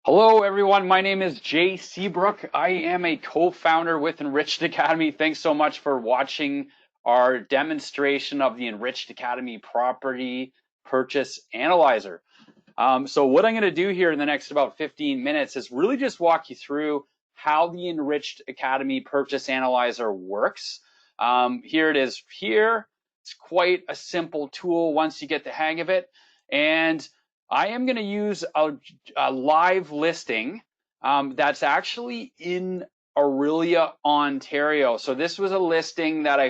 Hello, everyone. My name is Jay Seabrook. I am a co-founder with Enriched Academy. Thanks so much for watching our demonstration of the Enriched Academy Property Purchase Analyzer. So what I'm going to do here in the next about 15 minutes is really just walk you through how the Enriched Academy Purchase Analyzer works. Here it is here. It's quite a simple tool once you get the hang of it. And I am going to use a live listing that's actually in Aurelia, Ontario. So this was a listing that I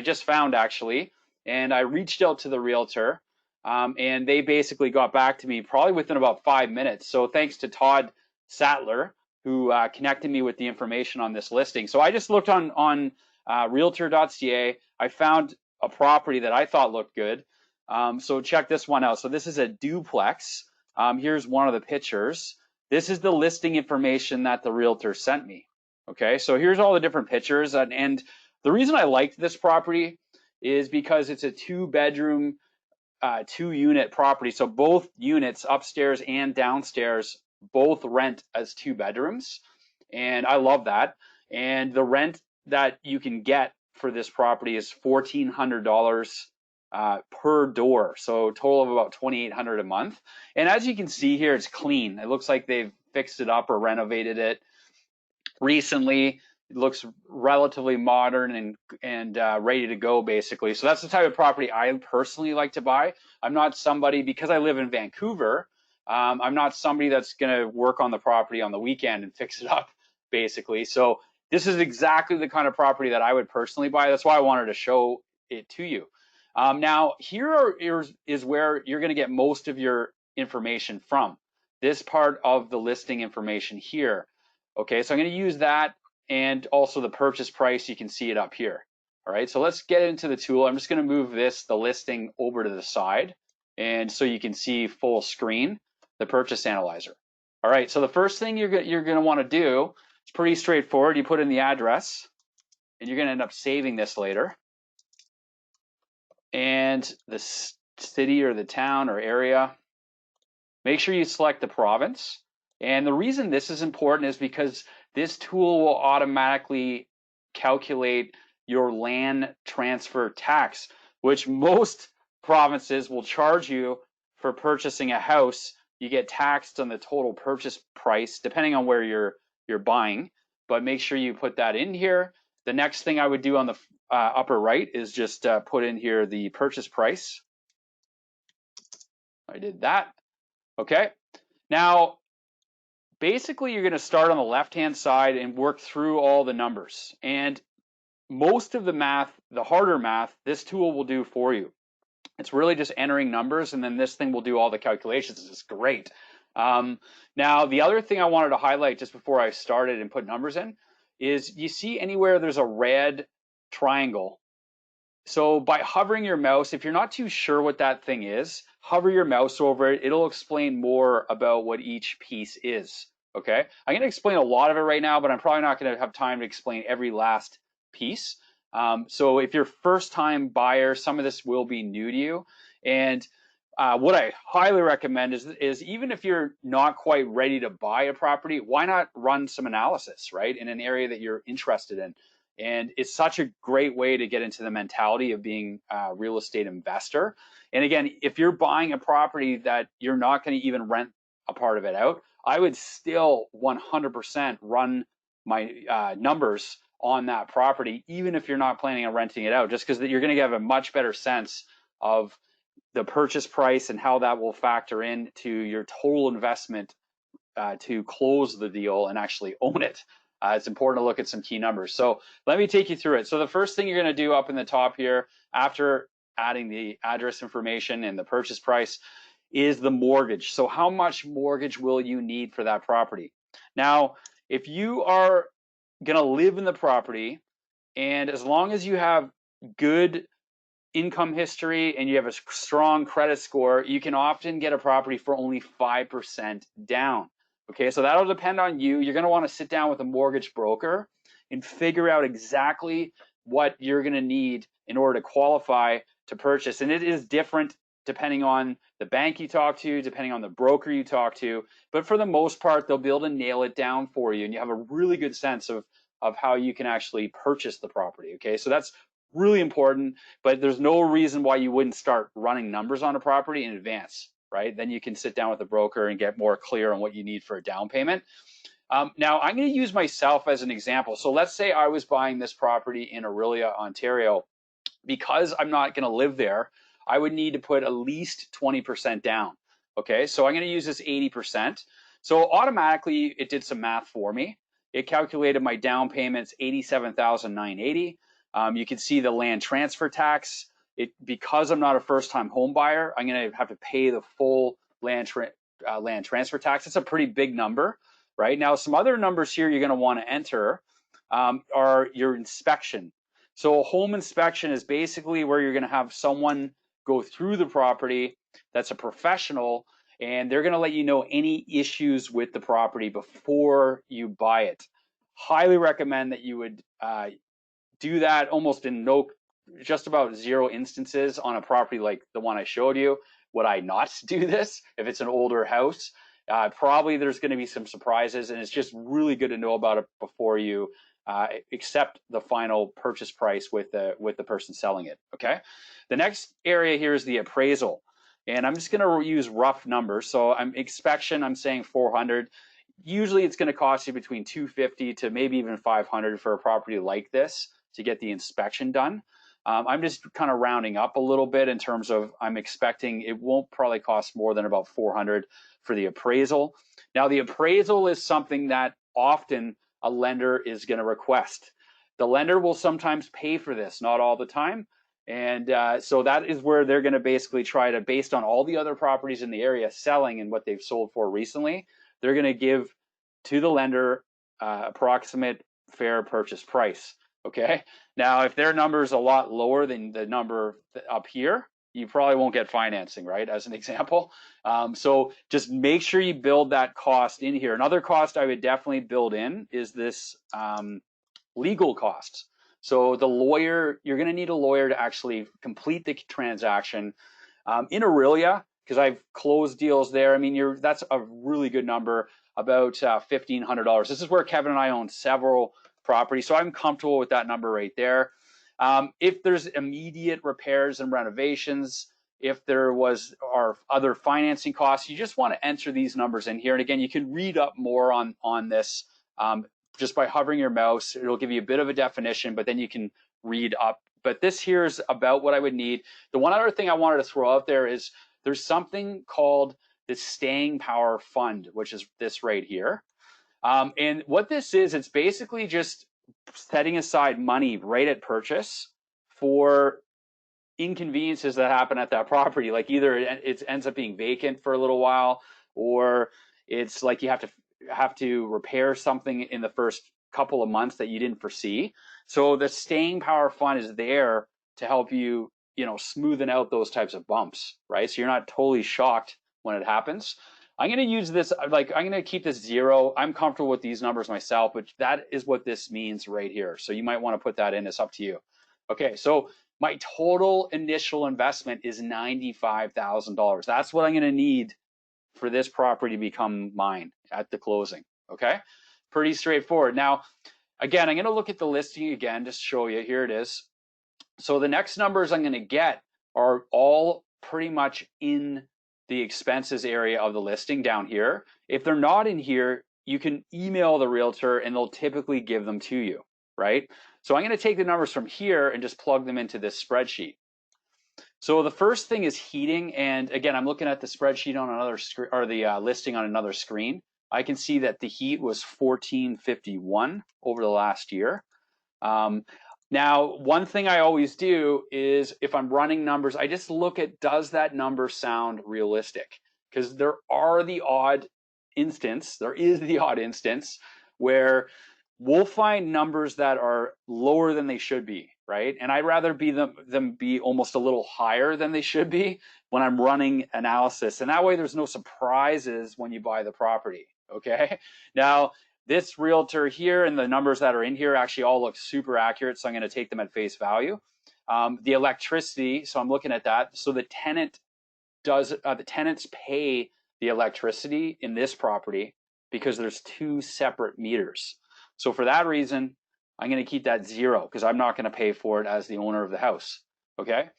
just found actually, and I reached out to the realtor. And they basically got back to me probably within about 5 minutes. So thanks to Todd Sattler, who connected me with the information on this listing. So I just looked on realtor.ca. I found a property that I thought looked good. So check this one out. So this is a duplex. Here's one of the pictures. This is the listing information that the realtor sent me. Okay, so here's all the different pictures. And the reason I liked this property is because it's a two-bedroom, two-unit property. So both units, upstairs and downstairs, both rent as two bedrooms. And I love that. And the rent that you can get for this property is $1,400 per door. So a total of about $2,800 a month. And as you can see here, it's clean. It looks like they've fixed it up or renovated it recently. It looks relatively modern and ready to go, basically. So that's the type of property I personally like to buy. I'm not somebody, because I live in Vancouver, I'm not somebody that's going to work on the property on the weekend and fix it up, basically. So this is exactly the kind of property that I would personally buy. That's why I wanted to show it to you. Now, here is where you're going to get most of your information from. This part of the listing information here. Okay, so I'm going to use that and also the purchase price. You can see it up here. All right, so let's get into the tool. I'm just going to move the listing over to the side, and so you can see full screen the purchase analyzer. All right, so the first thing you're going to want to do, it's pretty straightforward. You put in the address, and you're going to end up saving this later. And the city or the town or area, make sure you select the province. And the reason this is important is because this tool will automatically calculate your land transfer tax, which most provinces will charge you for purchasing a house. You get taxed on the total purchase price, depending on where you're buying, but make sure you put that in here. The next thing I would do on the upper right is just put in here the purchase price. I did that. Okay. Now, basically, you're going to start on the left-hand side and work through all the numbers. And most of the math, the harder math, this tool will do for you. It's really just entering numbers, and then this thing will do all the calculations. It's great. Now, the other thing I wanted to highlight just before I started and put numbers in is you see anywhere there's a red triangle. So by hovering your mouse, if you're not too sure what that thing is, hover your mouse over it. It'll explain more about what each piece is. Okay, I'm going to explain a lot of it right now, but I'm probably not going to have time to explain every last piece. So if you're first time buyer, some of this will be new to you. And what I highly recommend is even if you're not quite ready to buy a property, why not run some analysis, right, in an area that you're interested in? And it's such a great way to get into the mentality of being a real estate investor. And again, if you're buying a property that you're not going to even rent a part of it out, I would still 100% run my numbers on that property, even if you're not planning on renting it out, just because you're going to have a much better sense of the purchase price and how that will factor into your total investment to close the deal and actually own it. It's important to look at some key numbers. So let me take you through it. So the first thing you're going to do up in the top here, after adding the address information and the purchase price, is the mortgage. So how much mortgage will you need for that property? Now, if you are going to live in the property, and as long as you have good income history and you have a strong credit score, you can often get a property for only 5% down. Okay, so that'll depend on you. You're going to want to sit down with a mortgage broker and figure out exactly what you're going to need in order to qualify to purchase. And it is different depending on the bank you talk to, depending on the broker you talk to. But for the most part, they'll be able to nail it down for you, and you have a really good sense of how you can actually purchase the property. Okay, so that's really important, but there's no reason why you wouldn't start running numbers on a property in advance, right? Then you can sit down with a broker and get more clear on what you need for a down payment. Now, I'm going to use myself as an example. So let's say I was buying this property in Orillia, Ontario. Because I'm not going to live there, I would need to put at least 20% down. Okay, so I'm going to use this 80%. So automatically, it did some math for me. It calculated my down payments, $87,980. You can see the land transfer tax. Because I'm not a first-time home buyer, I'm going to have to pay the full land transfer tax. It's a pretty big number, right? Now, some other numbers here you're going to want to enter are your inspection. So a home inspection is basically where you're going to have someone go through the property that's a professional, and they're going to let you know any issues with the property before you buy it. Highly recommend that you would do that almost in just about zero instances on a property like the one I showed you. Would I not do this if it's an older house? Probably there's going to be some surprises, and it's just really good to know about it before you accept the final purchase price with the person selling it. Okay. The next area here is the appraisal, and I'm just going to use rough numbers. So inspection, I'm saying 400. Usually it's going to cost you between 250 to maybe even 500 for a property like this to get the inspection done. I'm just kind of rounding up a little bit in terms of I'm expecting it won't probably cost more than about 400 for the appraisal. Now, the appraisal is something that often a lender is going to request. The lender will sometimes pay for this, not all the time. And so that is where they're going to basically try to, based on all the other properties in the area selling and what they've sold for recently, they're going to give to the lender approximate fair purchase price. Okay. Now, if their number is a lot lower than the number up here, you probably won't get financing, right? As an example. So just make sure you build that cost in here. Another cost I would definitely build in is this legal costs. So the lawyer, you're going to need a lawyer to actually complete the transaction. In Orillia, because I've closed deals there, I mean, that's a really good number, about $1,500. This is where Kevin and I own several properties, so I'm comfortable with that number right there. If there's immediate repairs and renovations, if there are other financing costs, you just want to enter these numbers in here. And again, you can read up more on this just by hovering your mouse. It'll give you a bit of a definition, but then you can read up. But this here is about what I would need. The one other thing I wanted to throw out there is there's something called the staying power fund, which is this right here. And what this is, it's basically just setting aside money right at purchase for inconveniences that happen at that property. Like either it ends up being vacant for a little while, or it's like you have to repair something in the first couple of months that you didn't foresee. So the staying power fund is there to help you, smoothen out those types of bumps, right? So you're not totally shocked when it happens. I'm going to use this, I'm going to keep this zero. I'm comfortable with these numbers myself, but that is what this means right here. So you might want to put that in. It's up to you. Okay, so my total initial investment is $95,000. That's what I'm going to need for this property to become mine at the closing. Okay, pretty straightforward. Now, again, I'm going to look at the listing again just to show you. Here it is. So the next numbers I'm going to get are all pretty much in the expenses area of the listing down here. If they're not in here, you can email the realtor and they'll typically give them to you, right? So I'm going to take the numbers from here and just plug them into this spreadsheet. So the first thing is heating, and again, I'm looking at the spreadsheet on another screen, or the listing on another screen. I can see that the heat was $1,451 over the last year. Now, one thing I always do is if I'm running numbers, I just look at, does that number sound realistic? Because there is the odd instance where we'll find numbers that are lower than they should be, right? And I'd rather them be almost a little higher than they should be when I'm running analysis. And that way there's no surprises when you buy the property, okay? Now, this realtor here and the numbers that are in here actually all look super accurate, so I'm going to take them at face value. The electricity, so I'm looking at that. So the tenant the tenants pay the electricity in this property because there's two separate meters. So for that reason, I'm going to keep that 0 because I'm not going to pay for it as the owner of the house. Okay.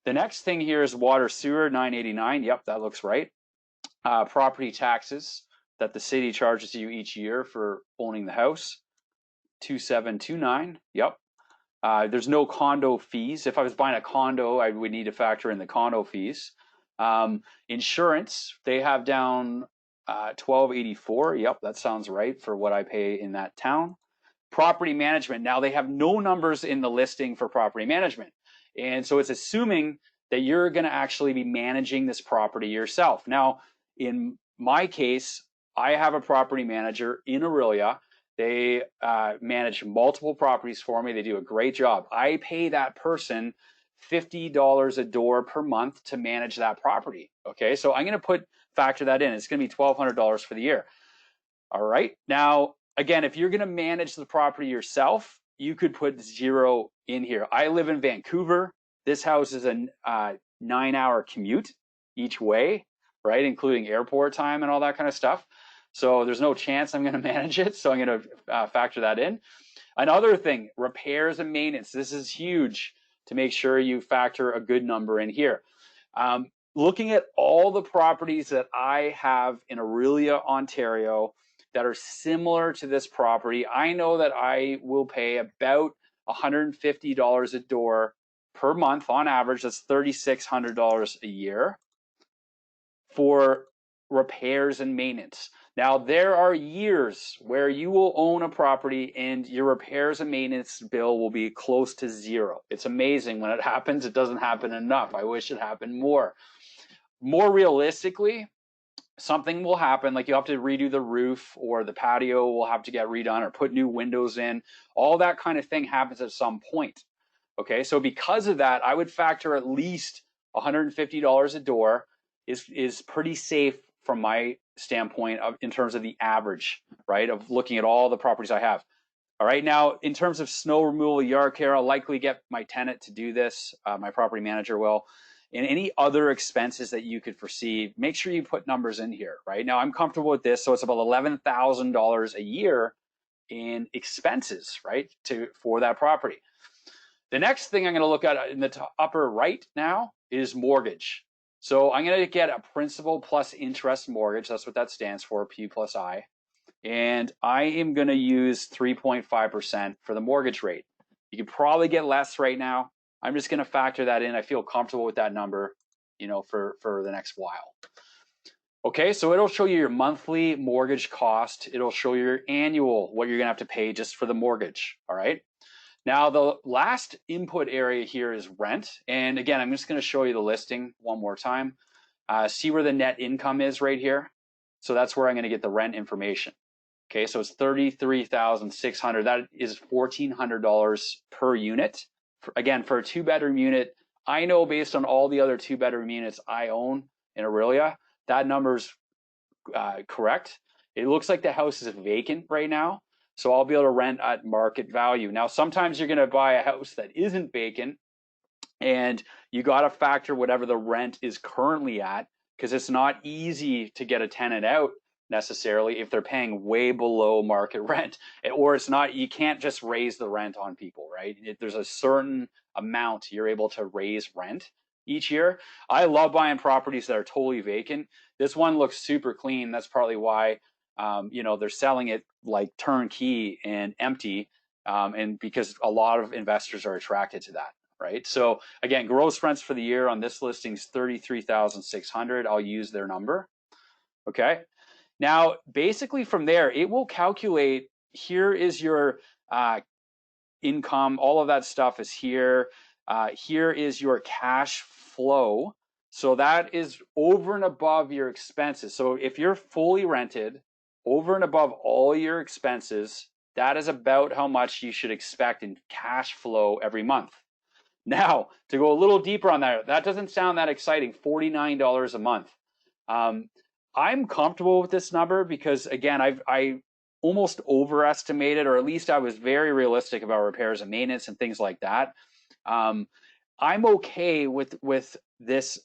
The next thing here is water sewer, $9.89. Yep, that looks right. Property taxes that the city charges you each year for owning the house, $2,729. Yep. There's no condo fees. If I was buying a condo, I would need to factor in the condo fees. Insurance, they have down $1,284. Yep, that sounds right for what I pay in that town. Property management. Now they have no numbers in the listing for property management. And so it's assuming that you're going to actually be managing this property yourself. Now, in my case, I have a property manager in Aurelia. They manage multiple properties for me. They do a great job. I pay that person $50 a door per month to manage that property. Okay, so I'm going to factor that in. It's going to be $1,200 for the year. All right. Now, again, if you're going to manage the property yourself, you could put 0 in here. I live in Vancouver. This house is a 9-hour commute each way, right? Including airport time and all that kind of stuff. So there's no chance I'm going to manage it. So I'm going to factor that in. Another thing, repairs and maintenance. This is huge to make sure you factor a good number in here. Looking at all the properties that I have in Aurelia, Ontario, that are similar to this property, I know that I will pay about $150 a door per month on average. That's $3,600 a year for repairs and maintenance. Now, there are years where you will own a property and your repairs and maintenance bill will be close to 0. It's amazing when it happens. It doesn't happen enough. I wish it happened more. More realistically, something will happen, like you have to redo the roof or the patio will have to get redone or put new windows in. All that kind of thing happens at some point. Okay, so because of that, I would factor at least $150 a door is pretty safe from my standpoint in terms of the average, right, of looking at all the properties I have. All right, now in terms of snow removal, yard care, I'll likely get my tenant to do this, my property manager will. And any other expenses that you could foresee, make sure you put numbers in here, right? Now I'm comfortable with this, so it's about $11,000 a year in expenses, right, for that property. The next thing I'm going to look at in the upper right now is mortgage. So I'm going to get a principal plus interest mortgage. That's what that stands for, P plus I. And I am going to use 3.5% for the mortgage rate. You could probably get less right now. I'm just going to factor that in. I feel comfortable with that number, for the next while. Okay, so it'll show you your monthly mortgage cost. It'll show you your annual, what you're going to have to pay just for the mortgage. All right. Now, the last input area here is rent. And again, I'm just going to show you the listing one more time. See where the net income is right here. So that's where I'm going to get the rent information. Okay, so it's $33,600. That is $1,400 per unit. Again, for a 2-bedroom unit, I know based on all the other 2-bedroom units I own in Aurelia, that number's correct. It looks like the house is vacant right now, so I'll be able to rent at market value. Now, sometimes you're going to buy a house that isn't vacant, and you got to factor whatever the rent is currently at, because it's not easy to get a tenant out necessarily if they're paying way below market rent, or it's not, you can't just raise the rent on people, right? There's a certain amount you're able to raise rent each year. I love buying properties that are totally vacant. This one looks super clean. That's partly why they're selling it like turnkey and empty, and because a lot of investors are attracted to that, right? So again, gross rents for the year on this listing is $33,600. I'll use their number. Okay. Now, basically from there, it will calculate, here is your income, all of that stuff is here. Here is your cash flow. So that is over and above your expenses. So if you're fully rented, over and above all your expenses, that is about how much you should expect in cash flow every month. Now, to go a little deeper on that, that doesn't sound that exciting, $49 a month. I'm comfortable with this number because, again, I almost overestimated, or at least I was very realistic about repairs and maintenance and things like that. I'm okay with this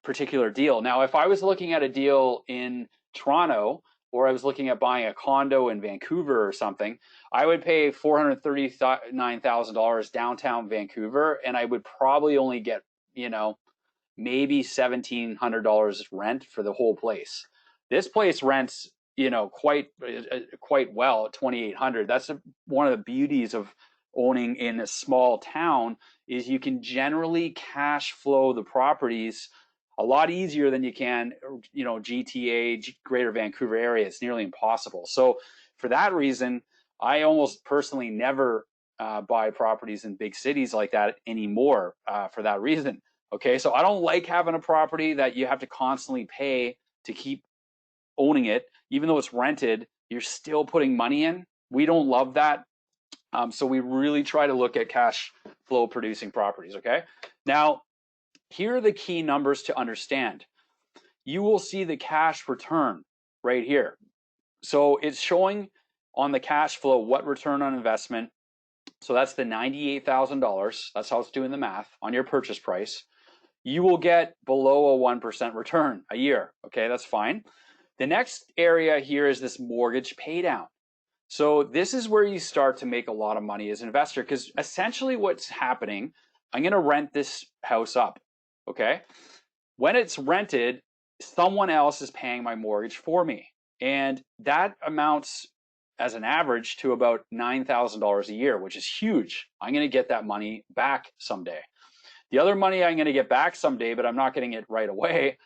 particular deal. Now, if I was looking at a deal in Toronto, or I was looking at buying a condo in Vancouver or something, I would pay $439,000 downtown Vancouver, and I would probably only get, maybe $1,700 rent for the whole place. This place rents, quite well at $2,800. That's one of the beauties of owning in a small town, is you can generally cash flow the properties a lot easier than you can, GTA, Greater Vancouver area. It's nearly impossible. So for that reason, I almost personally never buy properties in big cities like that anymore for that reason. Okay, so I don't like having a property that you have to constantly pay to keep owning it. Even though it's rented, you're still putting money in. We don't love that. So we really try to look at cash flow producing properties, okay? Now, here are the key numbers to understand. You will see the cash return right here. So it's showing on the cash flow what return on investment. So that's the $98,000. That's how it's doing the math on your purchase price. You will get below a 1% return a year. Okay, that's fine. The next area here is this mortgage pay down. So this is where you start to make a lot of money as an investor, because essentially what's happening, I'm going to rent this house up. Okay. When it's rented, someone else is paying my mortgage for me. And that amounts as an average to about $9,000 a year, which is huge. I'm going to get that money back someday. The other money I'm going to get back someday, but I'm not getting it right away,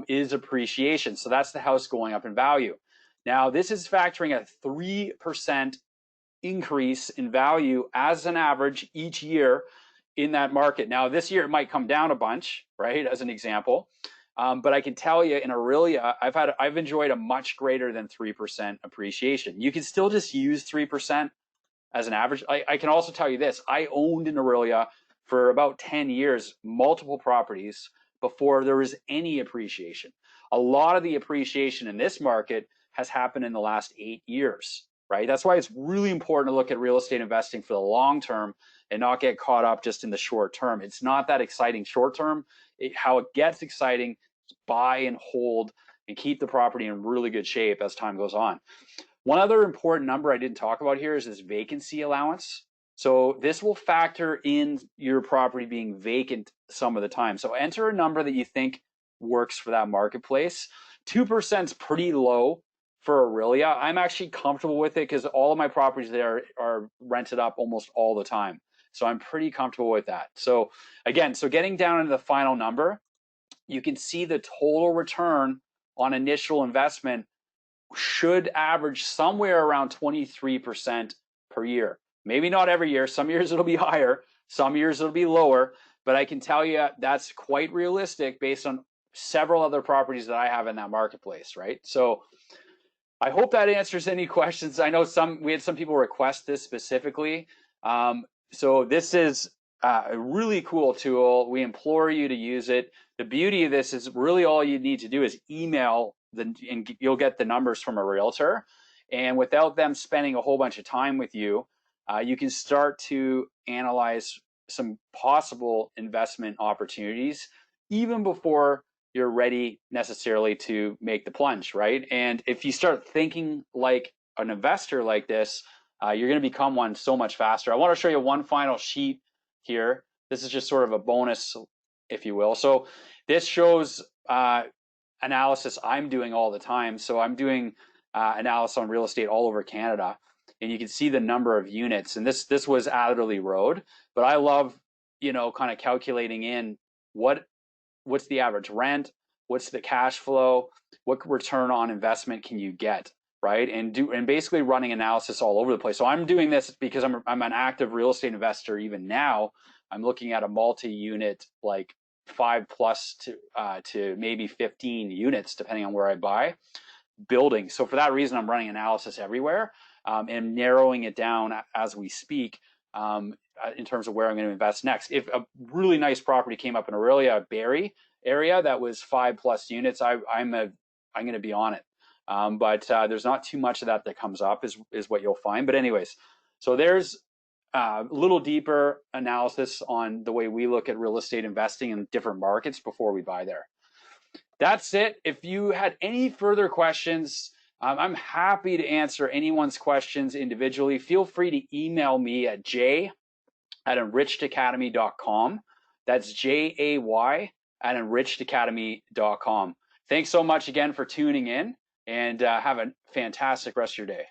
is appreciation. So that's the house going up in value. Now, this is factoring a 3% increase in value as an average each year in that market. Now, this year it might come down a bunch, right, as an example. But I can tell you in Aurelia, I've enjoyed a much greater than 3% appreciation. You can still just use 3% as an average. I can also tell you this, I owned in Aurelia for about 10 years, multiple properties before there was any appreciation. A lot of the appreciation in this market has happened in the last 8 years, right? That's why it's really important to look at real estate investing for the long term and not get caught up just in the short term. It's not that exciting short term. How it gets exciting is buy and hold and keep the property in really good shape as time goes on. One other important number I didn't talk about here is this vacancy allowance. So this will factor in your property being vacant some of the time. So enter a number that you think works for that marketplace. 2% is pretty low for Aurelia. I'm actually comfortable with it because all of my properties there are rented up almost all the time. So I'm pretty comfortable with that. So again, getting down into the final number, you can see the total return on initial investment should average somewhere around 23% per year. Maybe not every year. Some years it'll be higher. Some years it'll be lower. But I can tell you that's quite realistic based on several other properties that I have in that marketplace, right? So I hope that answers any questions. I know we had some people request this specifically. So this is a really cool tool. We implore you to use it. The beauty of this is really all you need to do is email and you'll get the numbers from a realtor. And without them spending a whole bunch of time with you, you can start to analyze some possible investment opportunities even before you're ready necessarily to make the plunge, right? And if you start thinking like an investor like this, you're going to become one so much faster. I want to show you one final sheet here. This is just sort of a bonus, if you will. So this shows analysis I'm doing all the time. So I'm doing analysis on real estate all over Canada, and you can see the number of units. And this was Adderley Road, but I love, kind of calculating in what's the average rent, what's the cash flow, what return on investment can you get, right? And basically running analysis all over the place. So I'm doing this because I'm an active real estate investor. Even now, I'm looking at a multi-unit, like 5+ to maybe 15 units, depending on where I buy buildings. So for that reason, I'm running analysis everywhere and narrowing it down as we speak in terms of where I'm going to invest next. If a really nice property came up in Aurelia, Barrie area that was 5+ units, I'm going to be on it. But there's not too much of that comes up is what you'll find. But anyways, so there's a little deeper analysis on the way we look at real estate investing in different markets before we buy there. That's it. If you had any further questions, I'm happy to answer anyone's questions individually. Feel free to email me at jay@enrichedacademy.com. That's jay@enrichedacademy.com. Thanks so much again for tuning in, and have a fantastic rest of your day.